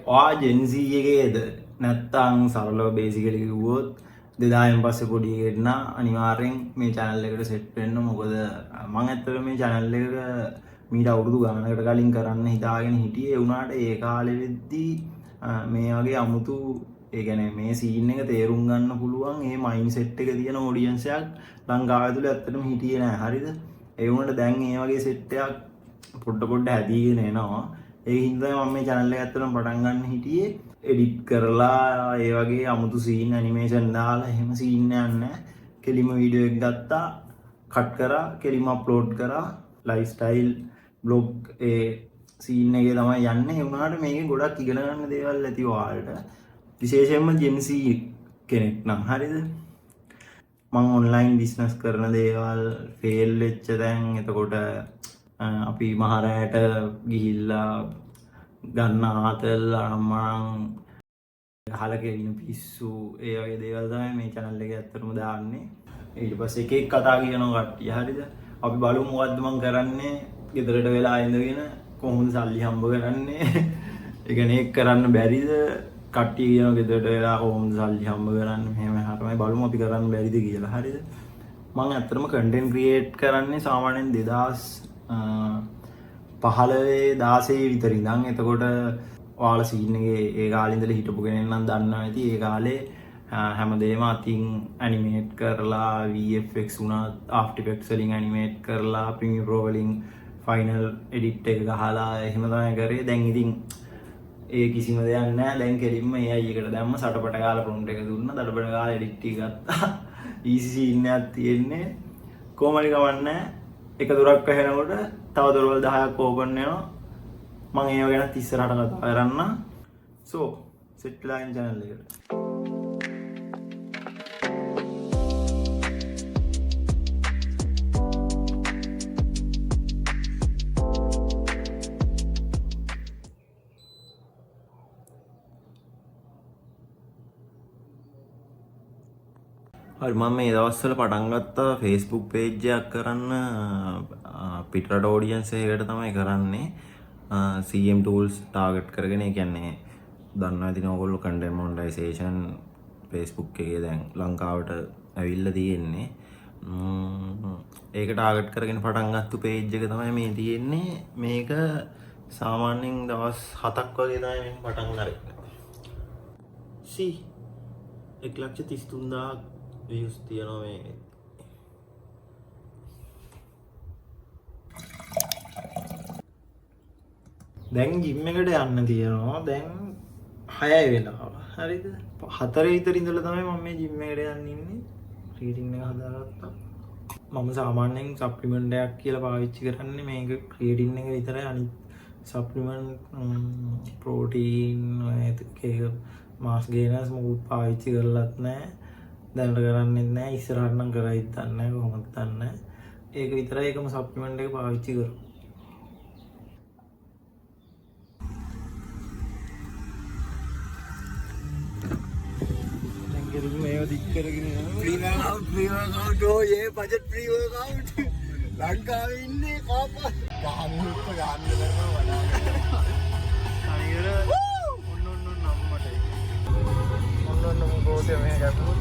ඔයා ජෙන්සී එකේද නැත්තම් සරලව බේසිකලි කිව්වොත් 2000න් පස්සේ පොඩි එකෙක් නා අනිවාර්යෙන් මේ channel එකට set වෙන්න. මොකද මම ඇත්තටම මේ channel එක මීට අවුරුදු ගණනකට කලින් කරන්න හිතාගෙන හිටියේ. ඒ වුණාට ඒ කාලෙ වෙද්දී මේ වගේ අමුතු ඒ කියන්නේ මේ සීන් එක තේරුම් ගන්න පුළුවන් මේ මයින්ඩ්සෙට් එක තියෙන ඔඩියන්ස් එකක් ලංකාවේ තුල ඇත්තටම හිටියේ නෑ. හරිද? ඒ වුණාට දැන් මේ වගේ සෙට් එකක් පොඩ හැදීගෙන එනවා. ඒ හින්දා මම මේ channel එක ඇත්තටම පටන් ගන්න හිටියේ එඩිට් කරලා ඒ වගේ අමුතු සීන් ඇනිමේෂන් දාලා එහෙම සීන් එකක් නැහැ. කෙලිම වීඩියෝ එකක් ගත්තා, කට් කරා, කෙලිම අප්ලෝඩ් කරා, ලයිෆ්ස්ටයිල් බ්ලොග් ඒ සීන් එකේ තමයි යන්නේ. ඒ වුණාට මේකේ ගොඩක් ඉගෙන ගන්න දේවල් ඇති ඔයාලට. විශේෂයෙන්ම ජෙන්සී කෙනෙක් නම් හරිද? මම ඔන්ලයින් බිස්නස් කරන දේවල් ෆේල් වෙච්ච දැන් එතකොට අපි මහරෑට ගිහිල්ලා ගන්න ආතල් අනම්මං ගහල කෙලින පිස්සු ඒ වගේ දේවල් තමයි මේ channel එකේ ඇත්තටම දාන්නේ. ඊට පස්සේ එක එක කතා කියනවා කට්ටිය. හරිද? අපි බලමු මොකද්ද මම කරන්නේ. ගෙදරට වෙලා ඉඳගෙන කොහොමද සල්ලි හම්බ කරන්නේ? ඒ කියන්නේ ඒක කරන්න බැරිද? කට්ටිය කියනවා ගෙදරට වෙලා කොහොමද සල්ලි හම්බ කරන්නේ? මෙහෙම හරමයි බලමු අපි කරන්න බැරිද කියලා. හරිද? මම ඇත්තටම content create කරන්නේ සාමාන්‍යයෙන් 2015 විතර ඉඳන්. එතකොට ඔයාලා සීන් එකේ ඒ කාලේ ඉඳලා හිටපු කෙනෙක් නම් දන්නවා ඇති. ඒ කාලේ හැමදේම අතින් ඇනිමේට් කරලා VFX උනා After Effects වලින් ඇනිමේට් කරලා Premiere Pro වලින් ෆයිනල් එඩිට් එක ගහලා එහෙම තමයි කරේ. දැන් ඉතින් ඒ කිසිම දෙයක් නැහැ. දැන් කෙලින්ම AI එකට දැම්ම සටපට ගාලා prompt එක දුන්නා. දඩබඩ ගාලා එඩිට් එක ගත්තා. easy scene එකක් තියෙන්නේ. කොහොමද කවන්නේ? එක දොරක් වැහෙනකොට තව දොරවල් 10ක් ඕපන් වෙනවා. මම ඒව ගැන ඉස්සරහට කතා කරන්න. So set line channel එකට. හරි මම මේ දවස්වල පටන් ගත්තා Facebook page එකක් කරන්න පිටරට audience එකකට තමයි කරන්නේ. CM tools target කරගෙන ඒ කියන්නේ දන්නවා ඉතින් ඕගොල්ලෝ content monetization Facebook එකේ දැන් ලංකාවට ඇවිල්ලා තියෙන්නේ. ඒක target කරගෙන පටන් ගත්ත page එක තමයි මේ තියෙන්නේ. මේක සාමාන්‍යයෙන් දවස් 7ක් වගේ තමයි මම පටන් ගන්නේ. see 1,33,000 views තියෙනවා මේ. දැන් ජිම් එකට යන්න තියෙනවා. දැන් 6 වෙලාව. හරිද? 4 විතර ඉඳලා තමයි මම මේ ජිම් එකට යන්න ඉන්නේ. රීඩින් එක හදාගත්තා. මම සාමාන්‍යයෙන් සප්ලිමන්ට් එකක් කියලා පාවිච්චි කරන්නේ මේක ක්‍රියේටින් එක විතරයි. අනිත් සප්ලිමන්ට් ප්‍රෝටීන් ඒක මාස් ගේනර්ස් මොකුත් පාවිච්චි කරලත් නැහැ. දැනට කරන්නෙත් නැහැ. ඉස්සරහට නම් කරයිද දන්නේ නැහැ. කොහොමද දන්නේ නැහැ. ඒක විතරයි එකම සප්ලිමන්ට් එක පාවිච්චි කරන්නේ. free workout oh yeah budget free workout ලංකාවේ ඉන්නේ කාපා ගහමුත් ගහන්න බැලුවා වඩා අනිගර ඔන්න නම්මට ඔන්න මොකෝද මේ ගැපුත්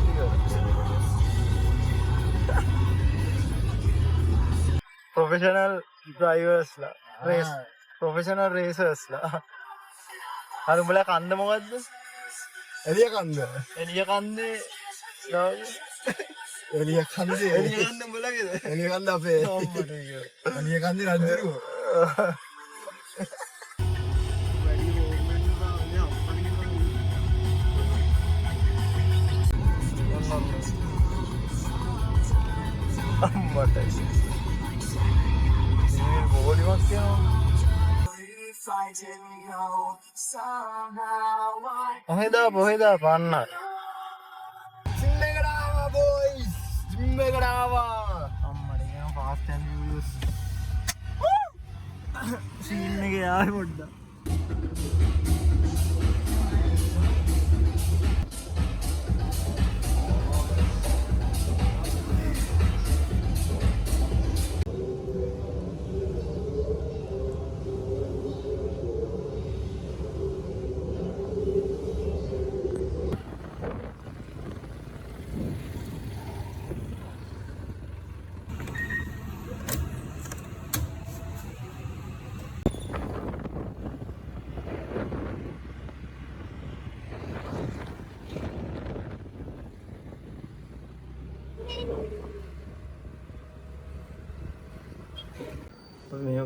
ප්‍රොෆෙෂනල් ඩ්‍රයිවර්ස්ලා රේස් ප්‍රොෆෙෂනල් රේසර්ස්ලා අර උඹලා කන්ද මොකද්ද එළිය කන්ද එළිය කන්දේ එළිය කන්දේ එළිය කන්ද උඹලගේද එළිය කන්ද අපේ අම්මට ඒක එළිය කන්දේ රජුරුව අම්මට මේ බෝලිමක් කියනවා පොහෙදා පන්න ජිම් එකට ආවා බොයිස් ජිම් එකට ආවා අම්මට කියන ෆාස්ට් ඇන්ඩ් ෆියුරියස් සීන් එකේ ආවේ පොඩ්ඩක්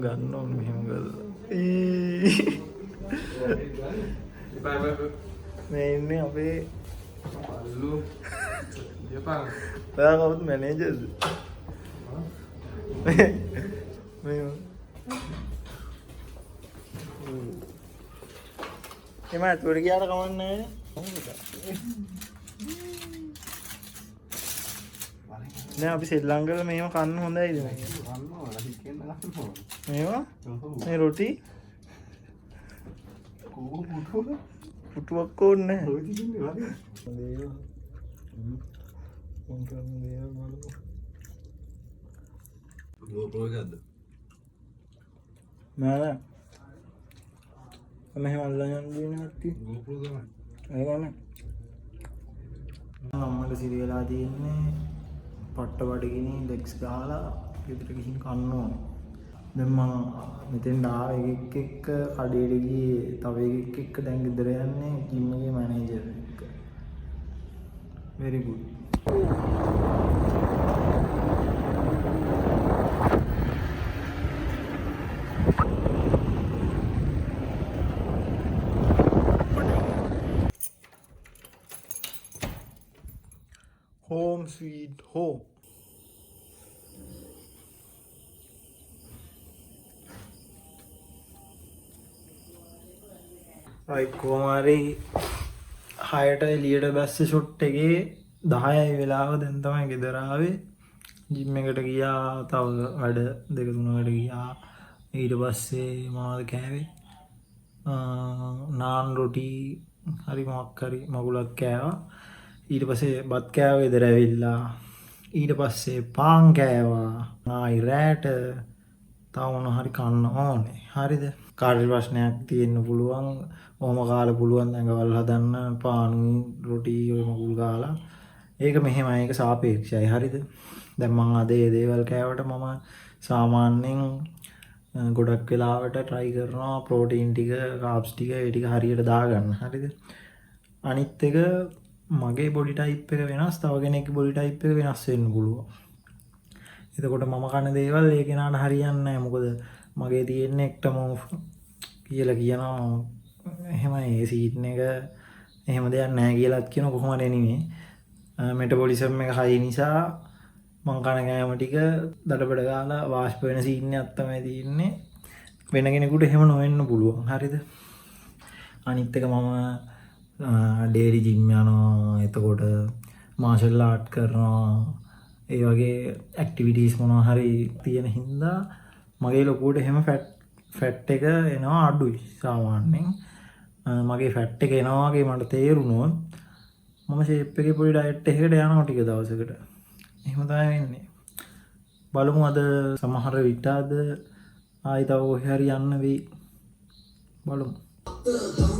ගන්න ඕන මෙහෙම කරලා. මේ ඉන්නේ අපේ අල්ලු. යපන්. ඔයා කවුද මැනේජර්ද? මේ එමත් උඩ ගියාට කමක් නැහැ නේ. අපි ශ්‍රී ලංකාවේ මේව කන්න හොඳයිද මේක? මේවා? මේ රොටි? පුටුවක් ඕනේ නැහැ. නෑ. මෙහෙම අල්ලන් යන්න නැති. ඒකනේ. අම්මට සිරියලා තියෙන්නේ පට්ට බඩගිනි ලෙග්ස් ගහලා ගෙදර ගිහින් කන්න ඕනේ. දැන් මම මෙතෙන් ආව එකෙක් එක්ක කඩේට ගියේ තව එකෙක් එක්ක දැන් ගෙදර යන්නේ ජිම් එකේ මැනේජර් එක්ක. very good. Home sweet home. right කොමාරි 6ට එළියට බැස්ස ෂොට් එකේ 10යි වෙලාව දැන් තමයි ගෙදර ආවේ. ජිම් එකට ගියා, තව වැඩ දෙක තුනකට ගියා. ඊට පස්සේ මොනවද කෑවේ? නාන් රොටි හරි මොකක් හරි මගුලක් කෑවා. ඊට පස්සේ බත් කෑවා ගෙදර ඇවිල්ලා. ඊට පස්සේ පාන් කෑවා. ආයි රෑට තව මොන හරි කන්න ඕනේ. හරිද? කාර්ය ප්‍රශ්නයක් තියෙන්න පුළුවන්. ඔහොම කාලා පුළුවන් ඇඟවල් හදන්න පාන් රොටි ඔය මගුල් කාලා. ඒක මෙහෙමයි, ඒක සාපේක්ෂයි. හරිද? දැන් මම අද මේ දේවල් කෑවට මම සාමාන්‍යයෙන් ගොඩක් වෙලාවට try කරනවා ප්‍රෝටීන් ටික, කාබ්ස් ටික ඒ ටික හරියට දාගන්න. හරිද? අනිත් එක මගේ බොඩි ටයිප් එක වෙනස්, තව කෙනෙක්ගේ බොඩි ටයිප් එක වෙනස් වෙන්න පුළුවන්. එතකොට මම කන දේවල් ඒ කෙනාට හරියන්නේ නැහැ. මොකද මගේ තියෙන්නේ එක්ටමෝෆ් කියලා කියනවා. එහෙමයි ඒ සීට් එක එහෙම දෙයක් නැහැ කියලාත් කියන කොහොමද එනිමේ. මෙටබොලිසම් එක හයි නිසා මං කන කෑම ටික දඩබඩ ගාලා වාෂ්ප වෙන සීන් එකක් තමයි තියෙන්නේ. වෙන කෙනෙකුට එහෙම නොවෙන්න පුළුවන්. හරිද? අනිත් එක මම ඩේලි ජිම් යනවා. එතකොට මාෂල් ආර්ට් කරනවා. ඒ වගේ ඇක්ටිවිටීස් මොනවා හරි තියෙන හින්දා මගේ ලොකුවට එහෙම ෆැට් එක එනවා අඩුයි සාමාන්‍යයෙන්. මගේ ෆැට් එක එනවා වගේ මට තේරුණොත් මම ෂේප් එකේ පොඩි ඩයට් එකකට යනවා ටික දවසකට. එහෙම තමයි වෙන්නේ. බලමු අද සමහර විට අද ආයි තව කොහේ හරි යන්න වෙයි. බලමු.